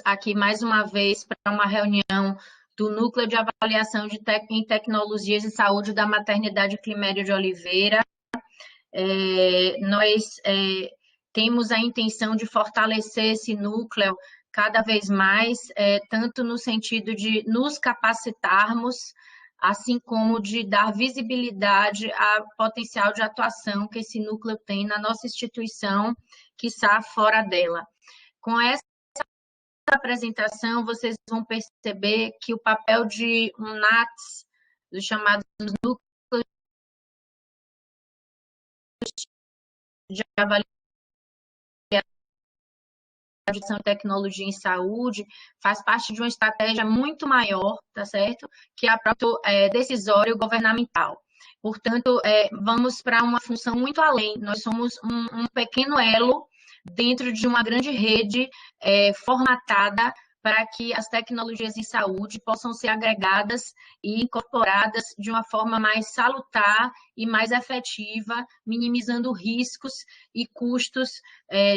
aqui mais uma vez para uma reunião do Núcleo de Avaliação em Tecnologias de Saúde da Maternidade Climério de Oliveira. Nós temos a intenção de fortalecer esse núcleo cada vez mais, tanto no sentido de nos capacitarmos, assim como de dar visibilidade ao potencial de atuação que esse núcleo tem na nossa instituição, quiçá fora dela. Com essa apresentação, vocês vão perceber que o papel de um NATS, dos chamados núcleos de avaliação de tecnologia em saúde, faz parte de uma estratégia muito maior, tá certo? Que é a própria decisório governamental. Portanto, vamos para uma função muito além. Nós somos um pequeno elo dentro de uma grande rede formatada para que as tecnologias em saúde possam ser agregadas e incorporadas de uma forma mais salutar e mais efetiva, minimizando riscos e custos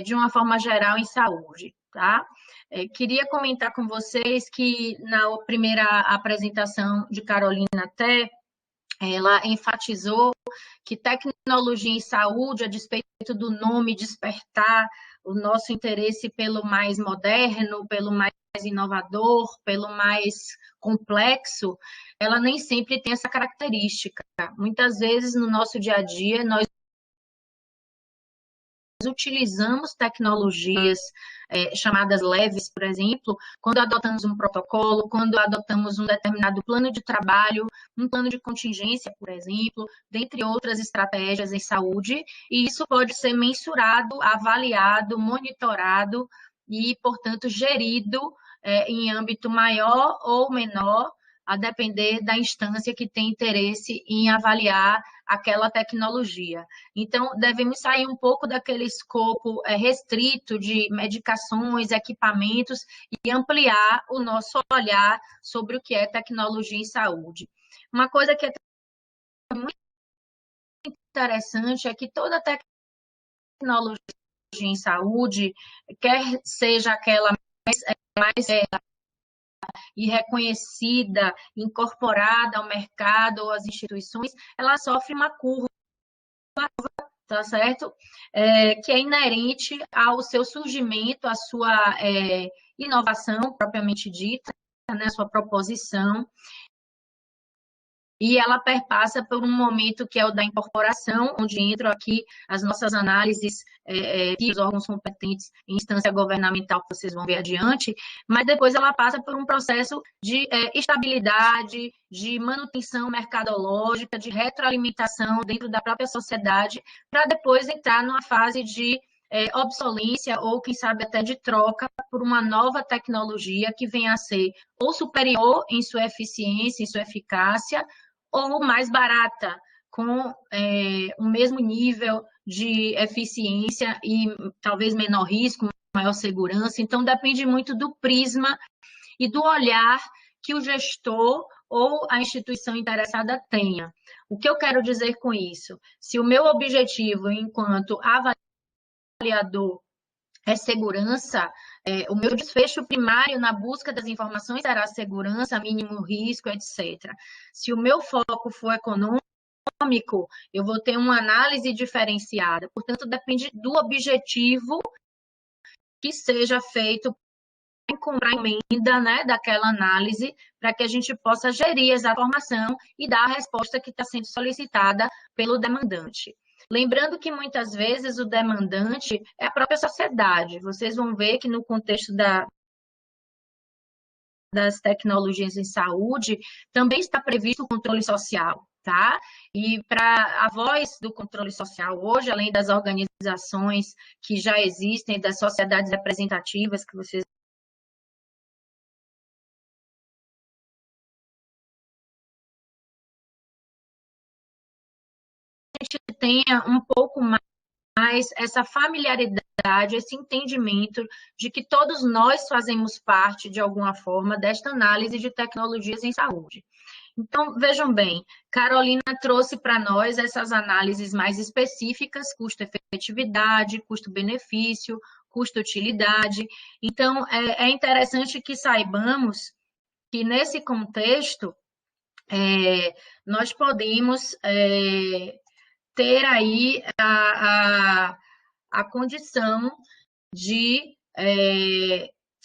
de uma forma geral em saúde, tá? Queria comentar com vocês que na primeira apresentação de Carolina até, ela enfatizou que tecnologia em saúde, a despeito do nome despertar o nosso interesse pelo mais moderno, pelo mais inovador, pelo mais complexo, ela nem sempre tem essa característica. Muitas vezes, no nosso dia a dia, nós utilizamos tecnologias chamadas leves, por exemplo, quando adotamos um protocolo, quando adotamos um determinado plano de trabalho, um plano de contingência, por exemplo, dentre outras estratégias em saúde, e isso pode ser mensurado, avaliado, monitorado e, portanto, gerido em âmbito maior ou menor, a depender da instância que tem interesse em avaliar aquela tecnologia. Então, devemos sair um pouco daquele escopo restrito de medicações, equipamentos e ampliar o nosso olhar sobre o que é tecnologia em saúde. Uma coisa que é muito interessante é que toda tecnologia em saúde, quer seja aquela mais e reconhecida, incorporada ao mercado ou às instituições, ela sofre uma curva, tá certo? Que é inerente ao seu surgimento, à sua inovação propriamente dita, né, a sua proposição, e ela perpassa por um momento que é o da incorporação, onde entram aqui as nossas análises dos órgãos competentes em instância governamental, que vocês vão ver adiante, mas depois ela passa por um processo de estabilidade, de manutenção mercadológica, de retroalimentação dentro da própria sociedade, para depois entrar numa fase de obsolência ou, quem sabe, até de troca por uma nova tecnologia que venha a ser ou superior em sua eficiência, em sua eficácia, ou mais barata, com o mesmo nível de eficiência e talvez menor risco, maior segurança. Então, depende muito do prisma e do olhar que o gestor ou a instituição interessada tenha. O que eu quero dizer com isso? Se o meu objetivo, enquanto avaliador, é segurança, o meu desfecho primário na busca das informações será segurança, mínimo risco, etc. Se o meu foco for econômico, eu vou ter uma análise diferenciada. Portanto, depende do objetivo que seja feito para a emenda, né, daquela análise, para que a gente possa gerir essa informação e dar a resposta que está sendo solicitada pelo demandante. Lembrando que, muitas vezes, o demandante é a própria sociedade. Vocês vão ver que, no contexto das tecnologias em saúde, também está previsto o controle social, tá? E para a voz do controle social hoje, além das organizações que já existem, das sociedades representativas que vocês tenha um pouco mais essa familiaridade, esse entendimento de que todos nós fazemos parte, de alguma forma, desta análise de tecnologias em saúde. Então, vejam bem, Carolina trouxe para nós essas análises mais específicas, custo-efetividade, custo-benefício, custo-utilidade. Então, é interessante que saibamos que, nesse contexto, nós podemos ter aí a condição de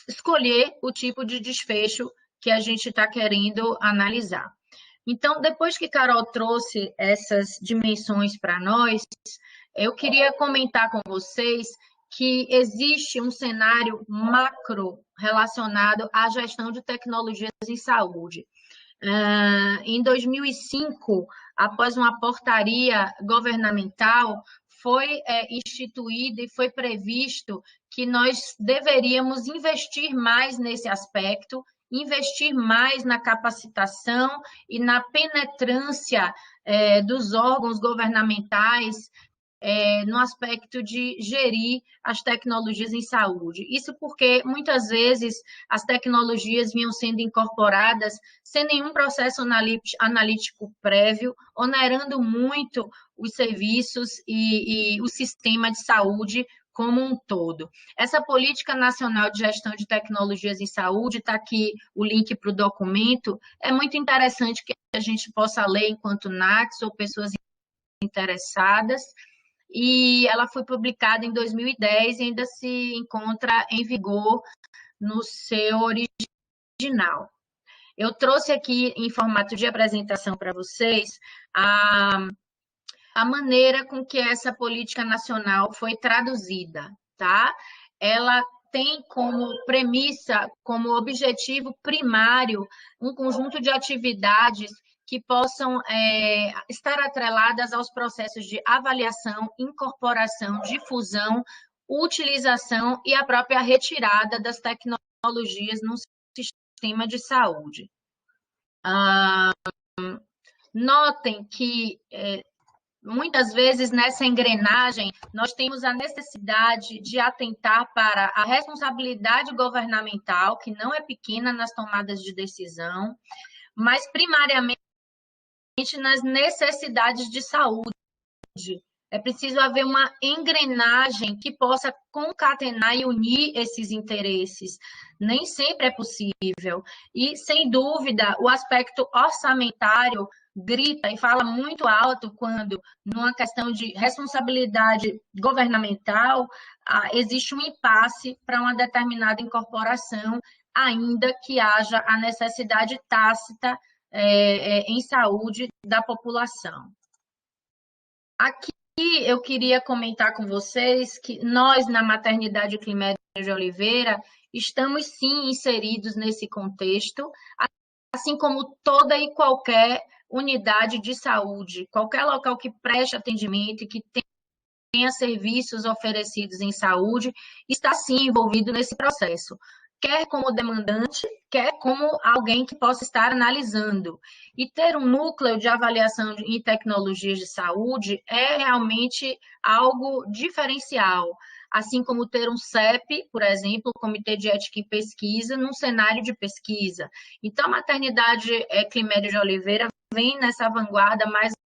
escolher o tipo de desfecho que a gente está querendo analisar. Então, depois que Carol trouxe essas dimensões para nós, eu queria comentar com vocês que existe um cenário macro relacionado à gestão de tecnologias em saúde. Em 2005, após uma portaria governamental, foi instituído e foi previsto que nós deveríamos investir mais nesse aspecto, investir mais na capacitação e na penetrância dos órgãos governamentais no aspecto de gerir as tecnologias em saúde. Isso porque, muitas vezes, as tecnologias vinham sendo incorporadas sem nenhum processo analítico prévio, onerando muito os serviços e o sistema de saúde como um todo. Essa Política Nacional de Gestão de Tecnologias em Saúde, está aqui o link para o documento, é muito interessante que a gente possa ler enquanto NACS ou pessoas interessadas, e ela foi publicada em 2010 e ainda se encontra em vigor no seu original. Eu trouxe aqui em formato de apresentação para vocês a maneira com que essa política nacional foi traduzida, tá? Ela tem como premissa, como objetivo primário, um conjunto de atividades que possam estar atreladas aos processos de avaliação, incorporação, difusão, utilização e a própria retirada das tecnologias no sistema de saúde. Notem que, muitas vezes, nessa engrenagem, nós temos a necessidade de atentar para a responsabilidade governamental, que não é pequena nas tomadas de decisão, mas, primariamente, nas necessidades de saúde. É preciso haver uma engrenagem que possa concatenar e unir esses interesses. Nem sempre é possível. E, sem dúvida, o aspecto orçamentário grita e fala muito alto quando, numa questão de responsabilidade governamental, existe um impasse para uma determinada incorporação, ainda que haja a necessidade tácita em saúde da população. Aqui eu queria comentar com vocês que nós, na Maternidade Climério de Oliveira, estamos sim inseridos nesse contexto, assim como toda e qualquer unidade de saúde, qualquer local que preste atendimento e que tenha serviços oferecidos em saúde, está sim envolvido nesse processo, quer como demandante, quer como alguém que possa estar analisando. E ter um núcleo de avaliação em tecnologias de saúde é realmente algo diferencial, assim como ter um CEP, por exemplo, Comitê de Ética e Pesquisa, num cenário de pesquisa. Então, a Maternidade Climério de Oliveira vem nessa vanguarda mais